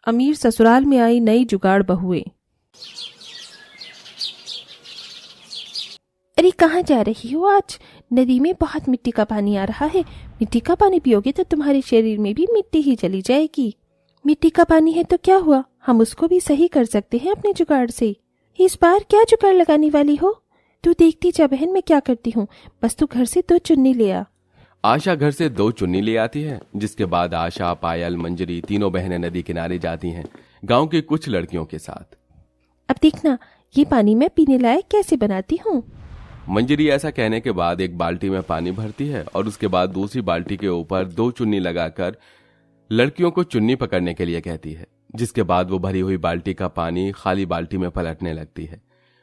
अमीर ससुराल में आई नई जुगाड़ बहुएं। अरे कहाँ जा रही हो आज? नदी में बहुत मिट्टी का पानी आ रहा है। मिट्टी का पानी पियोगे तो तुम्हारे शरीर में भी मिट्टी ही चली जाएगी। मिट्टी का पानी है तो क्या हुआ, हम उसको भी सही कर सकते हैं अपने जुगाड़ से। इस बार क्या जुगाड़ लगाने वाली हो? तू देखती जा बहन, मैं क्या करती हूँ। बस तू घर से 2 चुन्नी ले आ। आशा घर से 2 चुन्नी ले आती है, जिसके बाद आशा, पायल, मंजरी तीनों बहनें नदी किनारे जाती हैं गांव की कुछ लड़कियों के साथ। अब देखना ये पानी मैं पीने लायक कैसे बनाती हूँ। मंजरी ऐसा कहने के बाद एक बाल्टी में पानी भरती है और उसके बाद दूसरी बाल्टी के ऊपर 2 चुन्नी लगाकर लड़कियों को चुन्नी पकड़ने के लिए कहती है, जिसके बाद वो भरी हुई बाल्टी का पानी खाली बाल्टी में पलटने लगती है।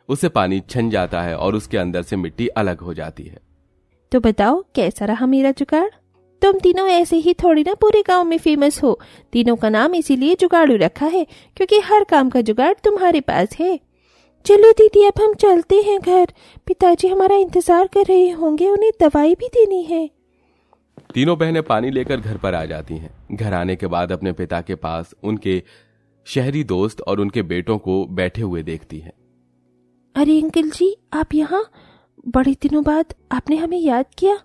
उससे पानी छन जाता है और उसके अंदर से मिट्टी अलग हो जाती है। तो बताओ कैसा रहा मेरा जुगाड़? तुम तीनों ऐसे ही थोड़ी ना पूरे गांव में फेमस हो। तीनों का नाम इसीलिए जुगाड़ू रखा है क्योंकि हर काम का जुगाड़ तुम्हारे पास है। चलो दीदी अब हम चलते हैं घर। पिताजी हमारा इंतजार कर रहे होंगे, उन्हें दवाई भी देनी है। तीनों बहनें पानी लेकर घर पर आ जाती हैं। घर आने के बाद अपने पिता के पास उनके शहरी दोस्त और उनके बेटों को बैठे हुए देखती हैं। अरे अंकल जी, आप यहाँ? बड़े दिनों बाद आपने हमें याद किया।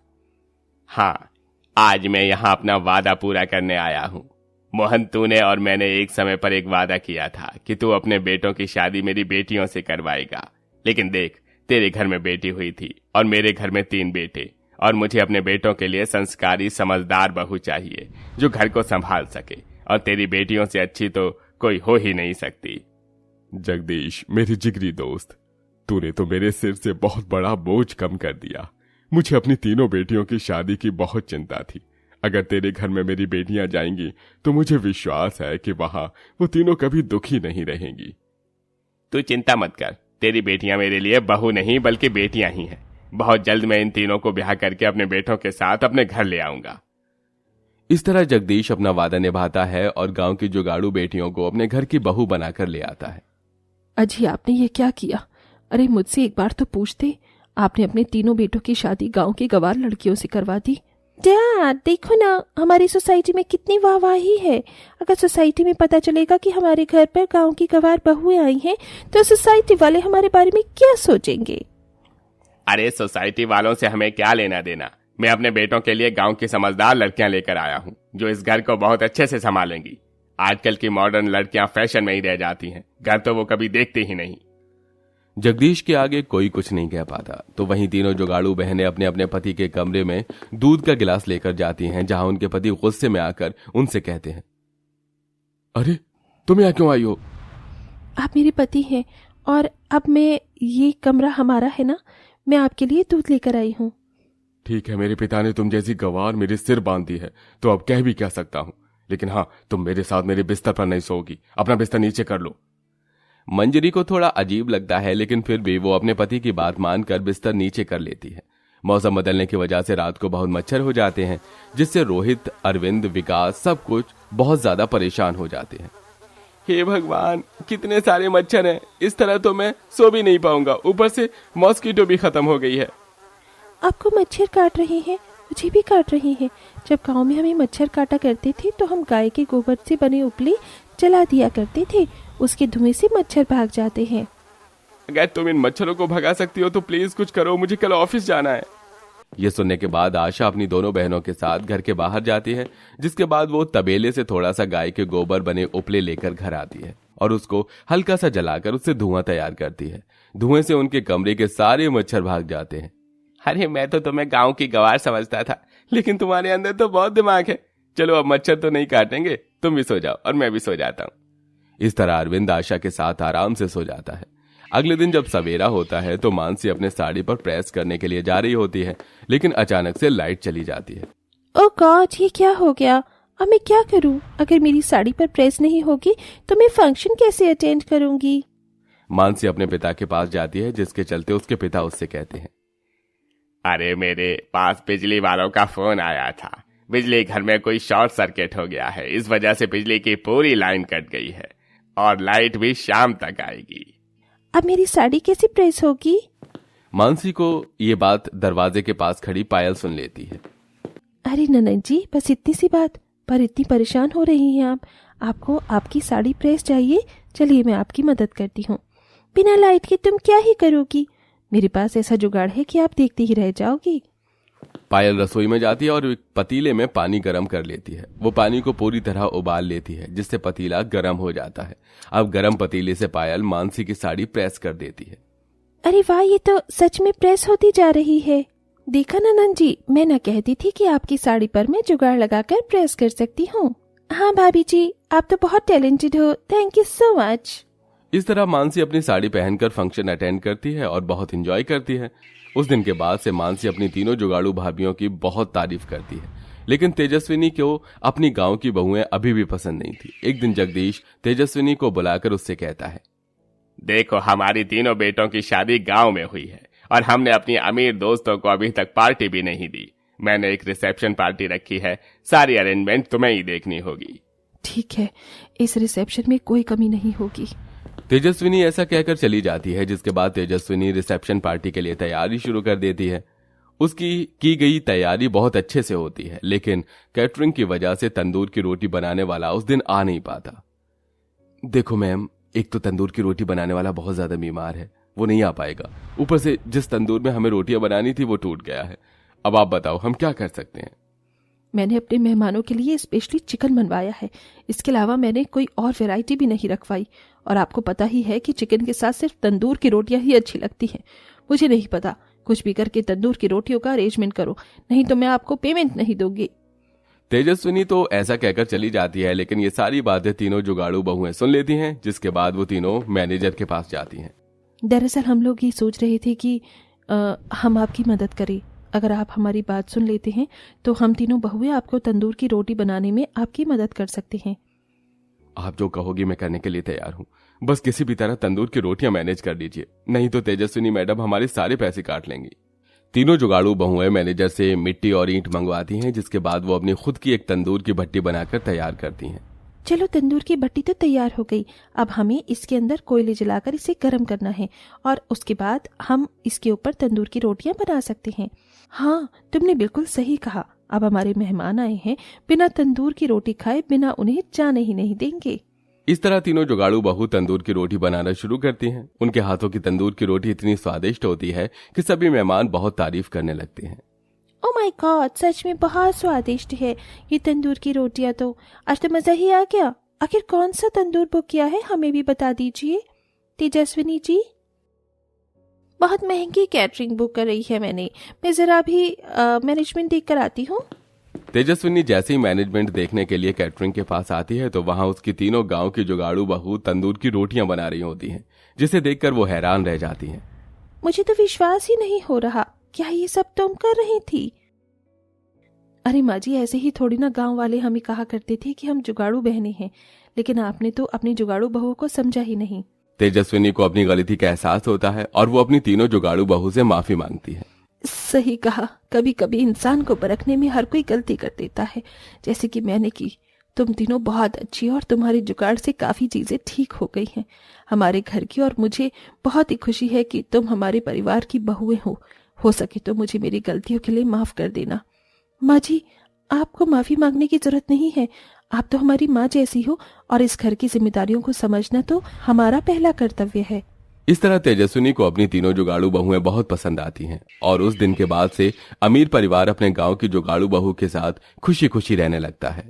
हाँ, आज मैं यहाँ अपना वादा पूरा करने आया हूँ। मोहन, तूने और मैंने एक समय पर एक वादा किया था कि तू अपने बेटों की शादी मेरी बेटियों से करवाएगा। लेकिन देख, तेरे घर में बेटी हुई थी और मेरे घर में 3 बेटे, और मुझे अपने बेटों के लिए संस्कारी समझदार बहू चाहिए जो घर को संभाल सके, और तेरी बेटियों से अच्छी तो कोई हो ही नहीं सकती। जगदीश, मेरी जिगरी दोस्त, तूने तो मेरे सिर से बहुत बड़ा बोझ कम कर दिया। मुझे अपनी तीनों बेटियों की शादी की बहुत चिंता थी। अगर तेरे घर में मेरी बेटियां जाएंगी तो मुझे विश्वास है कि वहां वो तीनों कभी दुखी नहीं रहेंगी। तू चिंता मत कर, तेरी बेटियां मेरे लिए बहू नहीं बल्कि बेटियां ही हैं। बहुत जल्द मैं इन तीनों को ब्याह करके अपने बेटों के साथ अपने घर ले आऊंगा। इस तरह जगदीश अपना वादा निभाता है और गांव की जुगाड़ू बेटियों को अपने घर की बहू बनाकर ले आता है। अजी आपने ये क्या किया? अरे मुझसे एक बार तो पूछते। आपने अपने तीनों बेटों की शादी गांव की गवार लड़कियों से करवा दी। डैड देखो ना, हमारी सोसाइटी में कितनी वाहवाही है। अगर सोसाइटी में पता चलेगा कि हमारे घर पर गांव की गवार बहुएं आई हैं तो सोसाइटी वाले हमारे बारे में क्या सोचेंगे? अरे सोसाइटी वालों से हमें क्या लेना देना। मैं अपने बेटों के लिए गांव की समझदार लड़कियां लेकर आया हूं जो इस घर को बहुत अच्छे से संभालेंगी। आजकल की मॉडर्न लड़कियां फैशन में ही रह जाती हैं, घर तो वो कभी देखती ही नहीं। जगदीश के आगे कोई कुछ नहीं कह पाता। तो वहीं तीनों जुगाड़ू बहनें अपने अपने पति के कमरे में दूध का गिलास लेकर जाती हैं, जहां उनके पति गुस्से में आकर उनसे कहते हैं, अरे तुम यहाँ क्यों आई हो? आप मेरे पति हैं और अब ये कमरा हमारा है ना, मैं आपके लिए दूध लेकर आई हूँ। ठीक है, मेरे पिता ने तुम जैसी गवार मेरे सिर बांध दी है तो अब कह भी क्या सकता हूँ। लेकिन हाँ, तुम मेरे साथ मेरे बिस्तर पर नहीं सोओगी। अपना बिस्तर नीचे कर लो। मंजरी को थोड़ा अजीब लगता है, लेकिन फिर भी वो अपने पति की बात मानकर बिस्तर नीचे कर लेती है। मौसम बदलने की वजह से रात को बहुत मच्छर हो जाते हैं, जिससे रोहित, अरविंद, विकास सब कुछ बहुत ज्यादा परेशान हो जाते हैं। हे भगवान, कितने सारे मच्छर हैं। इस तरह तो मैं सो भी नहीं पाऊंगा। ऊपर से मॉस्किटो भी खत्म हो गई है। आपको मच्छर काट रहे हैं? मुझे भी काट रहे हैं। जब गांव में हमें मच्छर काटा करते थे तो हम गाय के गोबर से बने उपले जला दिया करते थे, उसके धुएं से मच्छर भाग जाते हैं। अगर तुम इन मच्छरों को भगा सकती हो तो प्लीज कुछ करो, मुझे कल ऑफिस जाना है। ये सुनने के बाद आशा अपनी दोनों बहनों के साथ घर के बाहर जाती है, जिसके बाद वो तबेले से थोड़ा सा गाय के गोबर बने उपले लेकर घर आती है और उसको हल्का सा जलाकर उससे धुआं तैयार करती है। धुएं से उनके कमरे के सारे मच्छर भाग जाते हैं। अरे मैं तो तुम्हें गांव की गवार समझता था, लेकिन तुम्हारे अंदर तो बहुत दिमाग है। चलो अब मच्छर तो नहीं काटेंगे, तुम भी सो जाओ और मैं भी सो जाता हूँ। इस तरह अरविंद आशा के साथ आराम से सो जाता है। अगले दिन जब सवेरा होता है तो मानसी अपने साड़ी पर प्रेस करने के लिए जा रही होती है, लेकिन अचानक से लाइट चली जाती है। ओह गॉड, ये क्या हो गया? अब मैं क्या करूं? अगर मेरी साड़ी पर प्रेस नहीं होगी तो मैं फंक्शन कैसे अटेंड करूंगी? मानसी अपने पिता के पास जाती है, जिसके चलते उसके पिता उससे कहते हैं, अरे मेरे पास बिजली वालों का फोन आया था। बिजली घर में कोई शॉर्ट सर्किट हो गया है, इस वजह से बिजली की पूरी लाइन कट गई है और लाइट भी शाम तक आएगी। अब मेरी साड़ी कैसे प्रेस होगी? मानसी को ये बात दरवाजे के पास खड़ी पायल सुन लेती है। अरे ननद जी, बस इतनी सी बात पर इतनी परेशान हो रही हैं आप। आपको आपकी साड़ी प्रेस चाहिए? चलिए मैं आपकी मदद करती हूँ। बिना लाइट के तुम क्या ही करोगी? मेरे पास ऐसा जुगाड़ है कि आप देखती ही रह जाओगी। पायल रसोई में जाती है और एक पतीले में पानी गर्म कर लेती है। वो पानी को पूरी तरह उबाल लेती है, जिससे पतीला गर्म हो जाता है। अब गर्म पतीले से पायल मानसी की साड़ी प्रेस कर देती है। अरे वाह, ये तो सच में प्रेस होती जा रही है। देखा ना नंद जी, मैं ना कहती थी कि आपकी साड़ी पर मैं जुगाड़ लगाकर प्रेस कर सकती हूँ। हाँ भाभी जी, आप तो बहुत टैलेंटेड हो। Thank you so much. इस तरह मानसी अपनी साड़ी पहनकर फंक्शन अटेंड करती है और बहुत एंजॉय करती है। उस दिन के बाद से मानसी अपनी तीनों जुगाड़ू भाभियों की बहुत तारीफ करती है, लेकिन तेजस्विनी को अपनी गांव की बहुएं अभी भी पसंद नहीं थी। एक दिन जगदीश तेजस्विनी को बुलाकर उससे कहता है, देखो, हमारी तीनों बेटों की शादी गांव में हुई है और हमने अपनी अमीर दोस्तों को अभी तक पार्टी भी नहीं दी। मैंने एक रिसेप्शन पार्टी रखी है, सारी अरेंजमेंट तुम्हें ही देखनी होगी। ठीक है, इस रिसेप्शन में कोई कमी नहीं होगी। तेजस्विनी ऐसा कहकर चली जाती है, जिसके बाद तेजस्विनी रिसेप्शन पार्टी के लिए तैयारी शुरू कर देती है। उसकी की गई तैयारी बहुत अच्छे से होती है, लेकिन कैटरिंग की वजह से तंदूर की रोटी बनाने वाला उस दिन आ नहीं पाता। देखो मैम, एक तो तंदूर की रोटी बनाने वाला बहुत ज्यादा बीमार है, वो नहीं आ पाएगा। ऊपर से जिस तंदूर में हमें रोटियां बनानी थी वो टूट गया है। अब आप बताओ हम क्या कर सकते हैं? मैंने अपने मेहमानों के लिए स्पेशली चिकन बनवाया है। इसके अलावा मैंने कोई और वैरायटी भी नहीं रखवाई। और आपको पता ही है कि चिकन के साथ सिर्फ तंदूर की रोटियां ही अच्छी लगती हैं। मुझे नहीं पता, कुछ भी करके तंदूर की रोटियों का अरेंजमेंट करो, नहीं तो मैं आपको पेमेंट नहीं दूंगी। तेजस्विनी तो ऐसा कहकर चली जाती है, लेकिन ये सारी बातें तीनों जुगाड़ू बहुएं सुन लेती हैं, जिसके बाद वो तीनों मैनेजर के पास जाती हैं। दरअसल हम लोग ये सोच रहे थे कि हम आपकी मदद करें। अगर आप हमारी बात सुन लेते हैं तो हम तीनों बहुएं आपको तंदूर की रोटी बनाने में आपकी मदद कर सकते हैं। आप जो कहोगी मैं करने के लिए तैयार हूँ, बस किसी भी तरह तंदूर की रोटियां मैनेज कर दीजिए, नहीं तो तेजस्विनी मैडम हमारे सारे पैसे काट लेंगी। तीनों जुगाड़ू बहुएं मैनेजर से मिट्टी और ईंट मंगवाती हैं, जिसके बाद वो अपनी खुद की एक तंदूर की भट्टी बनाकर तैयार करती हैं। चलो, तंदूर की भट्टी तो तैयार हो गई। अब हमें इसके अंदर कोयले जलाकर इसे गर्म करना है और उसके बाद हम इसके ऊपर तंदूर की रोटियां बना सकते हैं। हाँ, तुमने बिल्कुल सही कहा। अब हमारे मेहमान आए हैं, बिना तंदूर की रोटी खाए बिना उन्हें जाने ही नहीं देंगे। इस तरह तीनों जुगाड़ू बहू तंदूर की रोटी बनाना शुरू करती हैं। उनके हाथों की तंदूर की रोटी इतनी स्वादिष्ट होती है कि सभी मेहमान बहुत तारीफ करने लगते हैं। ओह माय गॉड, सच में बहुत स्वादिष्ट है ये तंदूर की रोटियां। तो आज तो मजा ही आ गया। आखिर कौन सा तंदूर बुक किया है, हमें भी बता दीजिए तेजस्विनी जी। बहुत महंगी कैटरिंग बुक कर रही है मैंने। मैं जरा भी मैनेजमेंट देख कर आती हूँ। तेजस्विनी जैसे ही मैनेजमेंट देखने के लिए कैटरिंग के पास आती है तो वहां उसकी तीनों गांव की जुगाड़ू बहू तंदूर की रोटियां बना रही होती हैं, जिसे देखकर वो हैरान रह जाती हैं। मुझे तो विश्वास ही नहीं हो रहा, क्या ये सब तुम कर रही थी? अरे माँ जी, ऐसे ही थोड़ी ना गांव वाले हमें कहा करते थे कि हम जुगाड़ू बहनें हैं, लेकिन आपने तो अपनी जुगाड़ू बहू को समझा ही नहीं। तेजस्विनी को अपनी गलती का एहसास होता है और वो अपनी तीनों जुगाड़ू बहू से माफी मांगती है। सही कहा, कभी कभी इंसान को परखने में हर कोई गलती कर देता है, जैसे कि मैंने की। तुम तीनों बहुत अच्छी और तुम्हारी जुगाड़ से काफी चीजें ठीक हो गई हैं हमारे घर की, और मुझे बहुत ही खुशी है कि तुम हमारे परिवार की बहुएं हो सके तो मुझे मेरी गलतियों के लिए माफ कर देना। माँ जी, आपको माफी मांगने की जरूरत नहीं है। आप तो हमारी माँ जैसी हो और इस घर की जिम्मेदारियों को समझना तो हमारा पहला कर्तव्य है। इस तरह तेजस्विनी को अपनी तीनों जुगाड़ू बहुएं बहुत पसंद आती हैं और उस दिन के बाद से अमीर परिवार अपने गांव की जुगाड़ू बहू के साथ खुशी खुशी रहने लगता है।